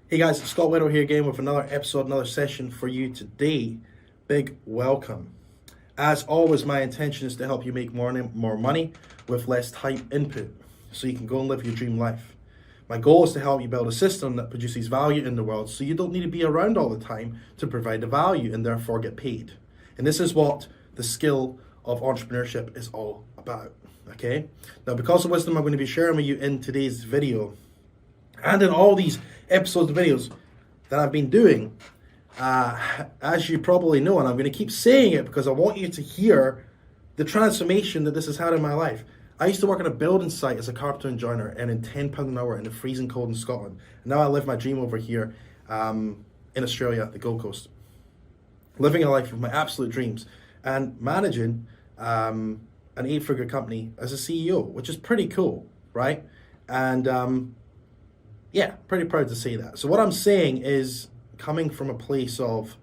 Hey guys, it's Scott Whittle here again with another episode, another session for you today. Big welcome. As always, my intention is to help you make more money with less time input so you can go and live your dream life. My goal is to help you build a system that produces value in the world so you don't need to be around all the time to provide the value and therefore get paid. And this is what the skill of entrepreneurship is all about, okay? Now, because of wisdom I'm going to be sharing with you in today's video and in all these episodes of videos that I've been doing, as you probably know, and I'm going to keep saying it because I want you to hear the transformation that this has had in my life. I used to work on a building site as a carpenter and joiner, earning £10 an hour in the freezing cold in Scotland. And now I live my dream over here in Australia, the Gold Coast. Living a life of my absolute dreams and managing an 8-figure company as a CEO, which is pretty cool, right? And yeah, pretty proud to say that. So what I'm saying is coming from a place of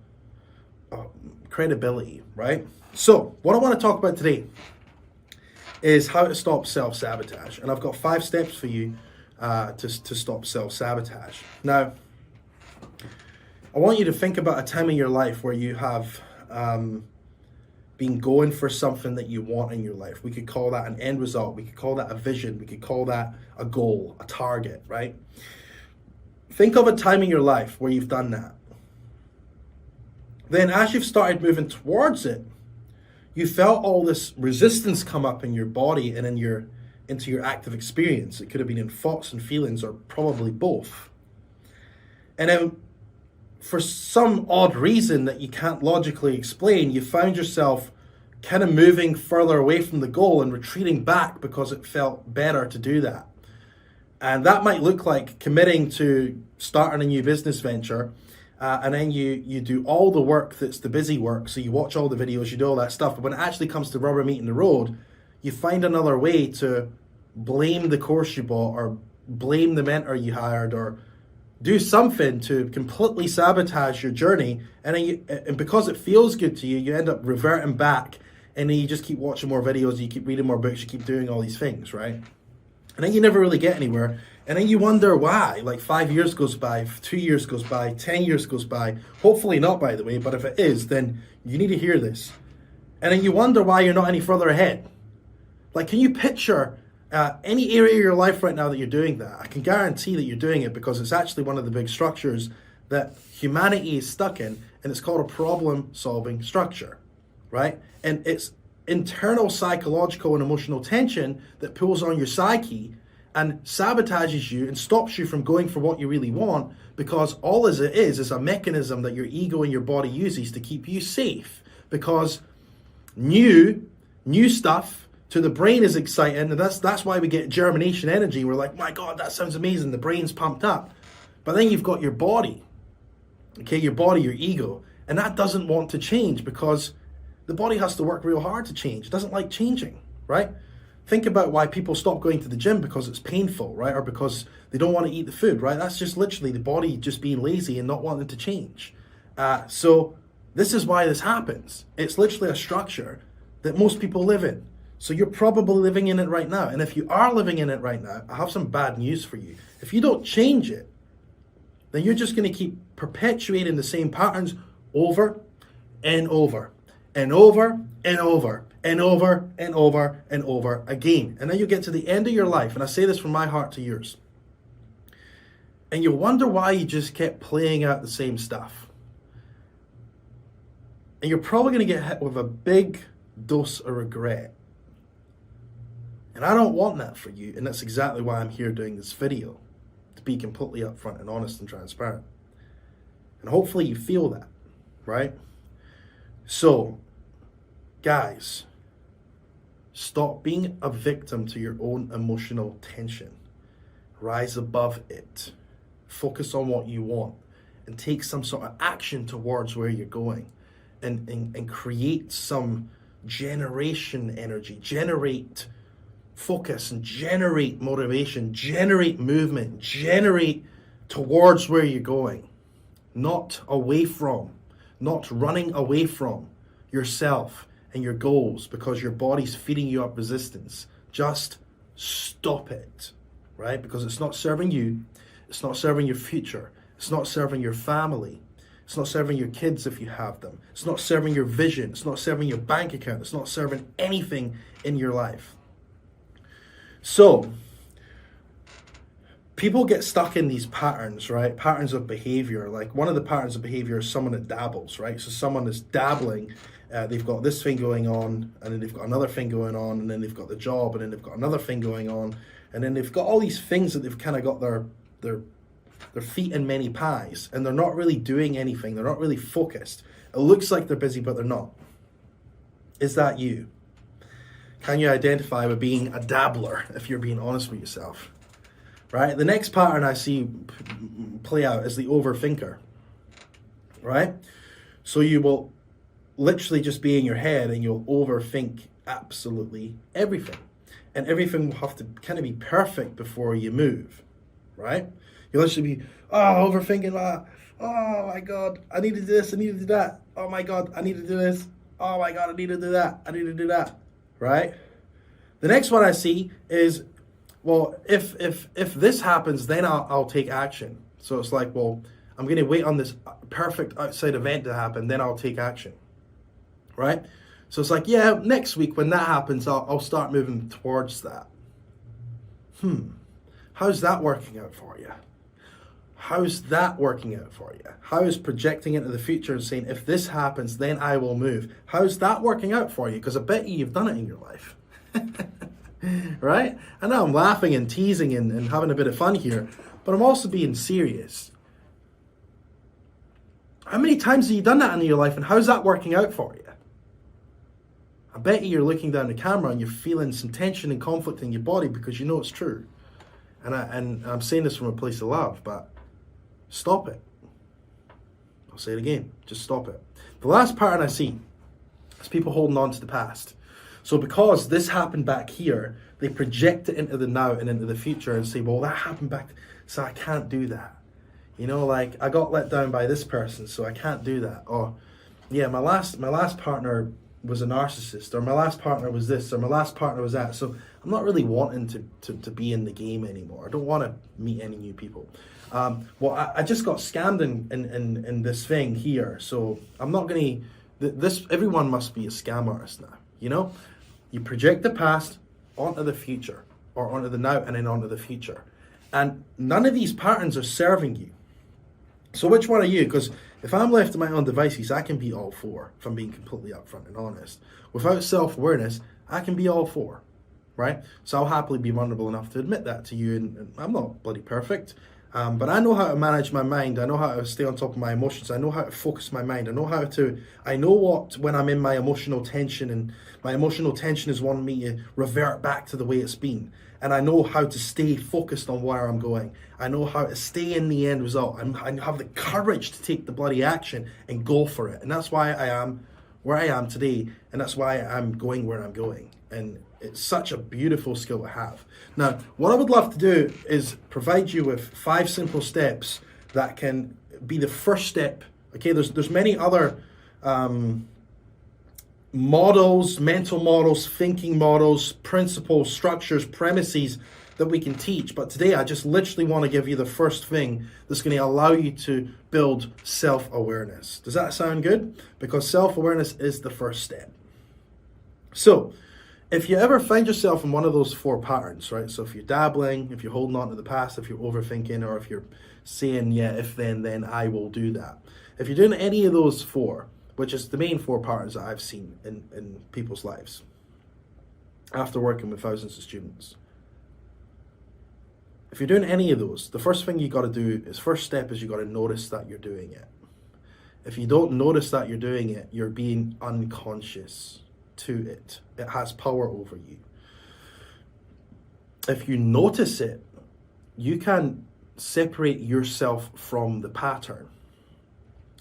credibility, right? So what I want to talk about today is how to stop self-sabotage. And I've got 5 steps for you to stop self-sabotage. Now, I want you to think about a time in your life where you have been going for something that you want in your life. We could call that an end result. We could call that a vision. We could call that a goal, a target, right? Think of a time in your life where you've done that. Then as you've started moving towards it, you felt all this resistance come up in your body and into your active experience. It could have been in thoughts and feelings or probably both. And then for some odd reason that you can't logically explain, you found yourself kind of moving further away from the goal and retreating back because it felt better to do that. And that might look like committing to starting a new business venture, and then you do all the work that's the busy work. So you watch all the videos, you do all that stuff. But when it actually comes to rubber meeting the road, you find another way to blame the course you bought or blame the mentor you hired or do something to completely sabotage your journey. And then and because it feels good to you, you end up reverting back, and then you just keep watching more videos, you keep reading more books, you keep doing all these things, right? And then you never really get anywhere. And then you wonder why. Like 5 years goes by, 2 years goes by, 10 years goes by. Hopefully not, by the way, but if it is, then you need to hear this. And then you wonder why you're not any further ahead. Like, can you picture any area of your life right now that you're doing that? I can guarantee that you're doing it because it's actually one of the big structures that humanity is stuck in, and it's called a problem-solving structure, right? And it's internal psychological and emotional tension that pulls on your psyche and sabotages you and stops you from going for what you really want, because all as it is a mechanism that your ego and your body uses to keep you safe, because new stuff to the brain is exciting, and that's why we get germination energy. We're like, my God, that sounds amazing, the brain's pumped up. But then you've got your body, okay, your body, your ego, and that doesn't want to change because the body has to work real hard to change. It doesn't like changing, right? Think about why people stop going to the gym, because it's painful, right? Or because they don't want to eat the food, right? That's just literally the body just being lazy and not wanting to change. So this is why this happens. It's literally a structure that most people live in. So you're probably living in it right now. And if you are living in it right now, I have some bad news for you. If you don't change it, then you're just going to keep perpetuating the same patterns over and over and over and over and over and over and over again. And then you get to the end of your life, and I say this from my heart to yours, and you wonder why you just kept playing out the same stuff. And you're probably going to get hit with a big dose of regret. And I don't want that for you, and that's exactly why I'm here doing this video, to be completely upfront and honest and transparent. And hopefully you feel that, right? So, guys, stop being a victim to your own emotional tension. Rise above it. Focus on what you want and take some sort of action towards where you're going, and create some generation energy, generate focus and generate motivation, generate movement, generate towards where you're going, not away from, not running away from yourself and your goals because your body's feeding you up resistance. Just stop it, right? Because it's not serving you, it's not serving your future, It's not serving your family. It's not serving your kids if you have them. It's not serving your vision. It's not serving your bank account. It's not serving anything in your life. So, people get stuck in these patterns, right? Patterns of behavior. Like one of the patterns of behavior is someone that dabbles, right? So someone is dabbling. They've got this thing going on, and then they've got another thing going on, and then they've got the job, and then they've got another thing going on, and then they've got all these things that they've kind of got their feet in many pies, and they're not really doing anything. They're not really focused. It looks like they're busy, but they're not. Is that you? Can you identify with being a dabbler if you're being honest with yourself? Right? The next pattern I see play out is the overthinker. Right? So you will literally just be in your head and you'll overthink absolutely everything. And everything will have to kind of be perfect before you move. Right? You'll literally be, overthinking that. Oh my God, I need to do this, I need to do that. Oh my God, I need to do this. Oh my God, I need to do that. I need to do that. Right? The next one I see is, well, if this happens, then I'll take action. So it's like, well, I'm going to wait on this perfect outside event to happen, then I'll take action. Right? So it's like, yeah, next week when that happens, I'll start moving towards that. How's that working out for you? How's that working out for you? How is projecting into the future and saying, if this happens, then I will move? How's that working out for you? Because I bet you've done it in your life. Right? I know I'm laughing and teasing and having a bit of fun here, but I'm also being serious. How many times have you done that in your life, and how's that working out for you? I bet you're looking down the camera and you're feeling some tension and conflict in your body because you know it's true. And I'm saying this from a place of love, but stop it. I'll say it again. Just stop it. The last pattern I see is people holding on to the past. So because this happened back here, they project it into the now and into the future and say, well, that happened back, so I can't do that. You know, like I got let down by this person, so I can't do that. Or, yeah, my last partner was a narcissist, or my last partner was this, or my last partner was that. So I'm not really wanting to be in the game anymore. I don't want to meet any new people. Well, I just got scammed in this thing here, so I'm not going to, everyone must be a scam artist now, you know? You project the past onto the future, or onto the now and then onto the future. And none of these patterns are serving you. So which one are you? Because if I'm left to my own devices, I can be all four, if I'm being completely upfront and honest. Without self-awareness, I can be all four, right? So I'll happily be vulnerable enough to admit that to you, and I'm not bloody perfect. But I know how to manage my mind. I know how to stay on top of my emotions. I know how to focus my mind. I know what, when I'm in my emotional tension, and my emotional tension is wanting me to revert back to the way it's been. And I know how to stay focused on where I'm going. I know how to stay in the end result. I have the courage to take the bloody action and go for it. And that's why I am where I am today. And that's why I'm going where I'm going. And it's such a beautiful skill to have. Now, what I would love to do is provide you with 5 simple steps that can be the first step. Okay, there's many other models, mental models, thinking models, principles, structures, premises that we can teach. But today I just literally want to give you the first thing that's going to allow you to build self-awareness. Does that sound good? Because self-awareness is the first step. So, if you ever find yourself in one of those 4 patterns, right? So if you're dabbling, if you're holding on to the past, if you're overthinking, or if you're saying, yeah, if then I will do that. If you're doing any of those 4, which is the main 4 patterns that I've seen in people's lives after working with thousands of students. If you're doing any of those, the first thing you got to do is, first step is you got to notice that you're doing it. If you don't notice that you're doing it, you're being unconscious to it. It has power over you. If you notice it, you can separate yourself from the pattern,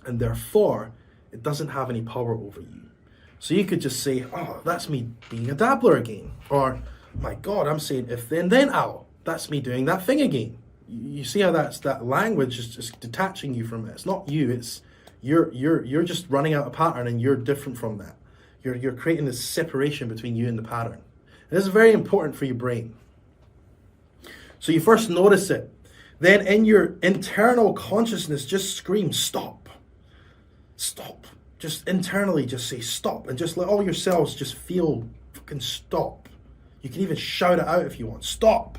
and therefore it doesn't have any power over you. So you could just say, oh, that's me being a dabbler again. Or, my God, I'm saying if then I'll. That's me doing that thing again. You see how that language is just detaching you from it. It's not you, it's you're just running out a pattern, and you're different from that. You're creating this separation between you and the pattern. And this is very important for your brain. So you first notice it. then in your internal consciousness, just scream, stop, stop. Just internally, just say stop, and just let all your cells just feel fucking stop. You can even shout it out if you want. Stop.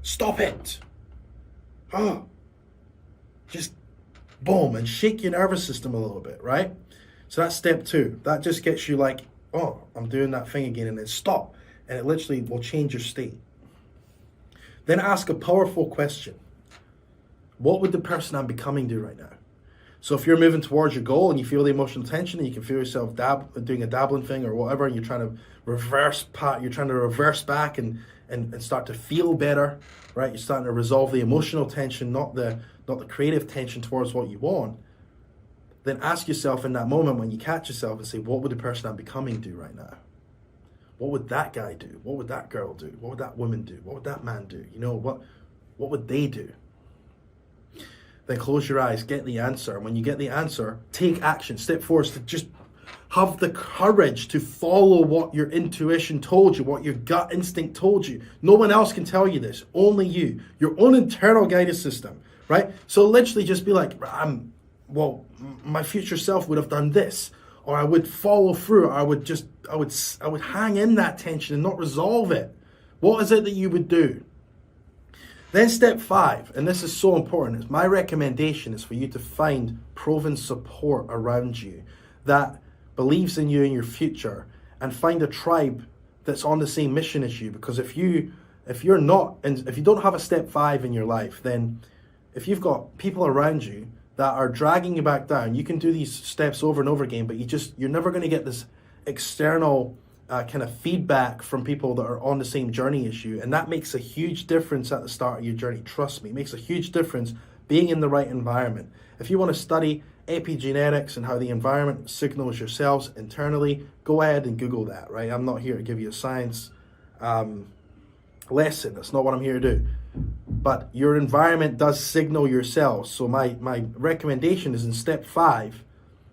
Stop it. Oh. Just boom, and shake your nervous system a little bit, right? So that's step 2. That just gets you like, oh, I'm doing that thing again, and then stop. And it literally will change your state. Then ask a powerful question. What would the person I'm becoming do right now? So if you're moving towards your goal and you feel the emotional tension and you can feel yourself doing a dabbling thing or whatever, and you're trying to reverse back and start to feel better, right? You're starting to resolve the emotional tension, not the creative tension towards what you want. Then ask yourself in that moment when you catch yourself and say, what would the person I'm becoming do right now? What would that guy do? What would that girl do? What would that woman do? What would that man do? You know, what would they do? Then close your eyes, get the answer. When you get the answer, take action. Step 4 is to just have the courage to follow what your intuition told you, what your gut instinct told you. No one else can tell you this, only you. Your own internal guidance system, right? So literally just be like, my future self would have done this, or I would follow through, or I would hang in that tension and not resolve it. What is it that you would do? Then step 5, and this is so important, is my recommendation is for you to find proven support around you that believes in you and your future, and find a tribe that's on the same mission as you. Because if you don't have a step 5 in your life, then if you've got people around you that are dragging you back down, you can do these steps over and over again, but you're never going to get this external kind of feedback from people that are on the same journey as you. And that makes a huge difference at the start of your journey. Trust me, it makes a huge difference being in the right environment. If you want to study epigenetics and how the environment signals your cells internally, go ahead and Google that, right? I'm not here to give you a science lesson. That's not what I'm here to do. But your environment does signal your cells. So my recommendation is in step 5,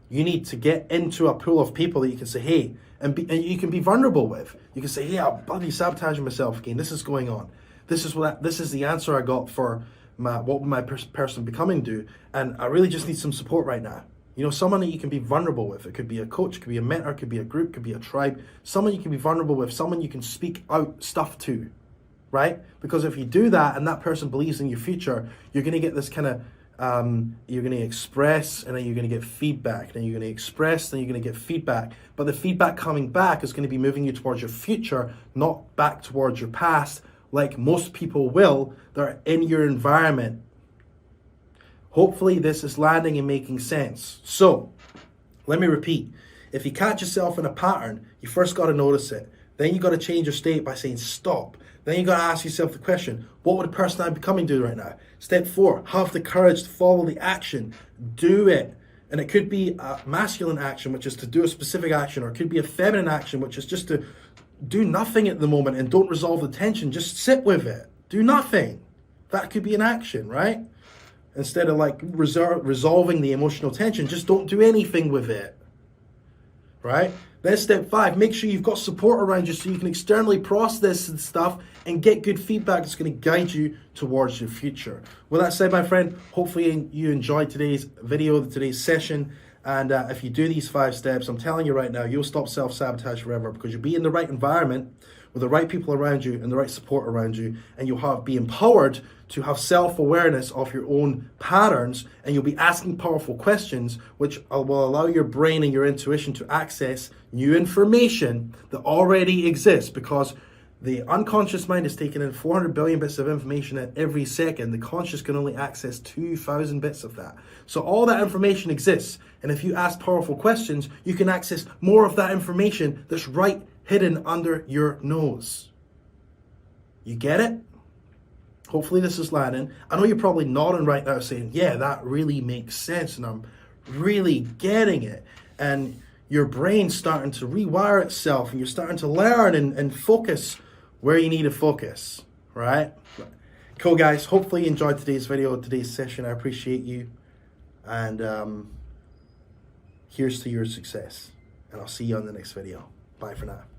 you need to get into a pool of people that you can say, hey, and you can be vulnerable with. You can say, hey, I'm bloody sabotaging myself again. This is going on. This is the answer I got for what would my person becoming do, and I really just need some support right now. You know, someone that you can be vulnerable with. It could be a coach, it could be a mentor, it could be a group, it could be a tribe. Someone you can be vulnerable with, someone you can speak out stuff to, right? Because if you do that and that person believes in your future, you're going to get this kind of you're going to express, and then you're going to get feedback. Then you're going to express, then you're going to get feedback. But the feedback coming back is going to be moving you towards your future, not back towards your past, like most people will that are in your environment. Hopefully this is landing and making sense. So, let me repeat. If you catch yourself in a pattern, you first got to notice it. Then you got to change your state by saying stop. Then you got to ask yourself the question, what would the person I'm becoming do right now? Step 4, have the courage to follow the action. Do it. And it could be a masculine action, which is to do a specific action, or it could be a feminine action, which is just to do nothing at the moment and don't resolve the tension. Just sit with it. Do nothing. That could be an action, right? Instead of like resolving the emotional tension, just don't do anything with it, right? Then step 5, make sure you've got support around you so you can externally process and stuff and get good feedback that's going to guide you towards your future. With that said, my friend, hopefully you enjoyed today's video, today's session. And if you do these 5 steps, I'm telling you right now, you'll stop self-sabotage forever, because you'll be in the right environment with the right people around you and the right support around you, and you'll be empowered to have self-awareness of your own patterns, and you'll be asking powerful questions, which will allow your brain and your intuition to access new information that already exists, because the unconscious mind is taking in 400 billion bits of information at every second. The conscious can only access 2,000 bits of that. So all that information exists, and if you ask powerful questions, you can access more of that information that's right hidden under your nose. You get it? Hopefully this is landing. I know you're probably nodding right now saying, yeah, that really makes sense, and I'm really getting it. And your brain's starting to rewire itself, and you're starting to learn and focus where you need to focus, right? Cool, guys. Hopefully you enjoyed today's video, today's session. I appreciate you. And here's to your success. And I'll see you on the next video. Bye for now.